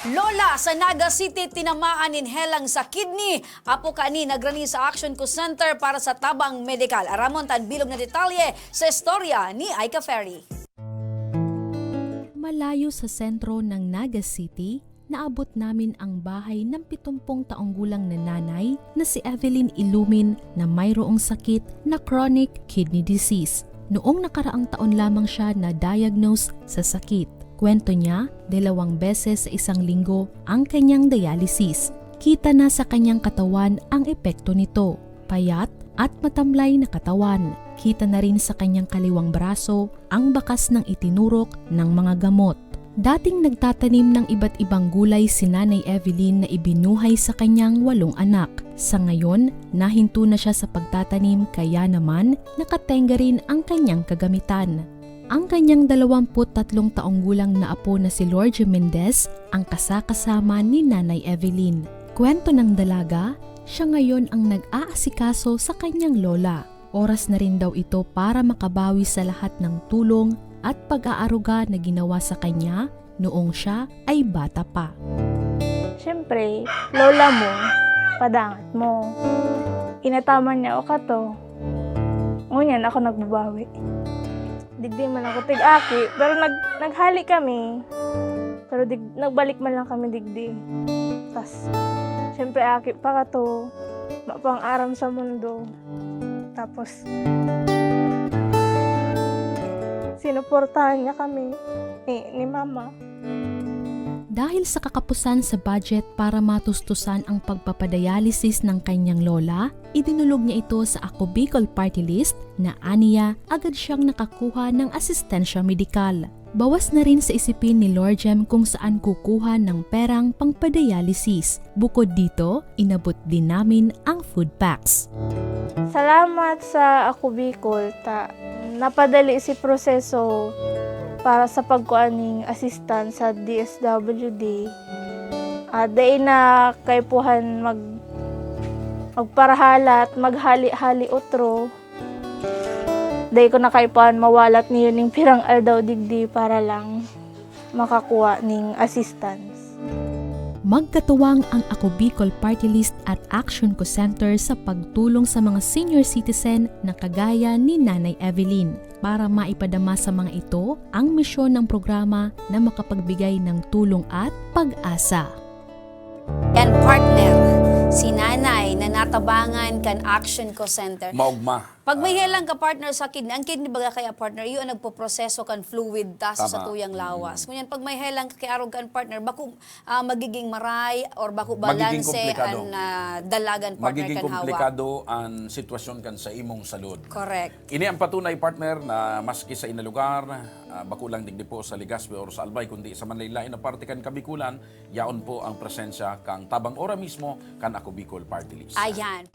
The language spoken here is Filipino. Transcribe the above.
Lola sa Naga City tinamaan helang sa kidney. Apo kani nagrani sa Action Co Center para sa tabang medikal. Aramon tan bilog na detalye sa istorya ni Aika Ferry. Malayo sa sentro ng Naga City, naabot namin ang bahay ng 70 taong gulang na nanay na si Evelyn Ilumin na mayroong sakit na chronic kidney disease. Noong nakaraang taon lamang siya na-diagnose sa sakit. Kwento niya, 2 beses sa isang linggo ang kanyang dialysis. Kita na sa kanyang katawan ang epekto nito. Payat at matamlay na katawan. Kita na rin sa kanyang kaliwang braso ang bakas ng itinurok ng mga gamot. Dating nagtatanim ng iba't ibang gulay si Nanay Evelyn na ibinuhay sa kanyang 8 anak. Sa ngayon, nahinto na siya sa pagtatanim kaya naman nakatenga rin ang kanyang kagamitan. Ang kanyang 23 taong gulang na apo na si Lorge Mendez ang kasakasama ni Nanay Evelyn. Kwento ng dalaga, siya ngayon ang nag-aasikaso sa kanyang lola. Oras na rin daw ito para makabawi sa lahat ng tulong at pag-aaruga na ginawa sa kanya noong siya ay bata pa. Siyempre, lola mo, padangat mo. Inataman niya o kato. Ngunyan ako nagbabawi. Digdi man ako tig-aki, pero naghali kami. Pero nagbalik man lang kami digdi. Tas, siyempre aki pa kato, mapang aram sa mundo. Tapos, sinuportahan niya kami ni mama. Dahil sa kakapusan sa budget para matustusan ang pagpapadialysis ng kanyang lola, idinulog niya ito sa Ako Bicol Party List na aniya agad siyang nakakuha ng asistensya medikal. Bawas na rin sa isipin ni Lorjem kung saan kukuha ng perang pangpadialysis. Bukod dito, inabot din namin ang food packs. Salamat sa Ako Bicol, napadali si proseso para sa pagkuaning assistant sa DSWD. Dahil na kaypuhan magparahala at maghali-hali utro. Dahil ko na kaypuhan mawalat niyo ning pirang aldaw digdi para lang makakuha ning assistance. Magkatuwang ang Ako Bicol Party List at Action Co Center sa pagtulong sa mga senior citizen na kagaya ni Nanay Evelyn para maipadama sa mga ito ang misyon ng programa na makapagbigay ng tulong at pag-asa. Yan partner, si Nanay na natabangan kan Action Co Center. Maugma. Pag may helang ka partner sa kidney, ang kidney baga kaya partner, yun ang nagpo-proseso kan fluid taso sa tuyang lawas. Ngunyan pag may helang ka kaya arog kan partner, bako magiging maray or bako balanse ang dalagan partner magiging kan hawa. komplikado ang sitwasyon kan sa imong salud. Correct. Ini ang patunay partner na maski sa inalugar, bako lang digdi po sa Legazpi or sa Albay, kundi sa manlaylain na parte kan Kabikulan, yaon po ang presensya kang tabang ora mismo kan Ako Bicol Party List. Ayan.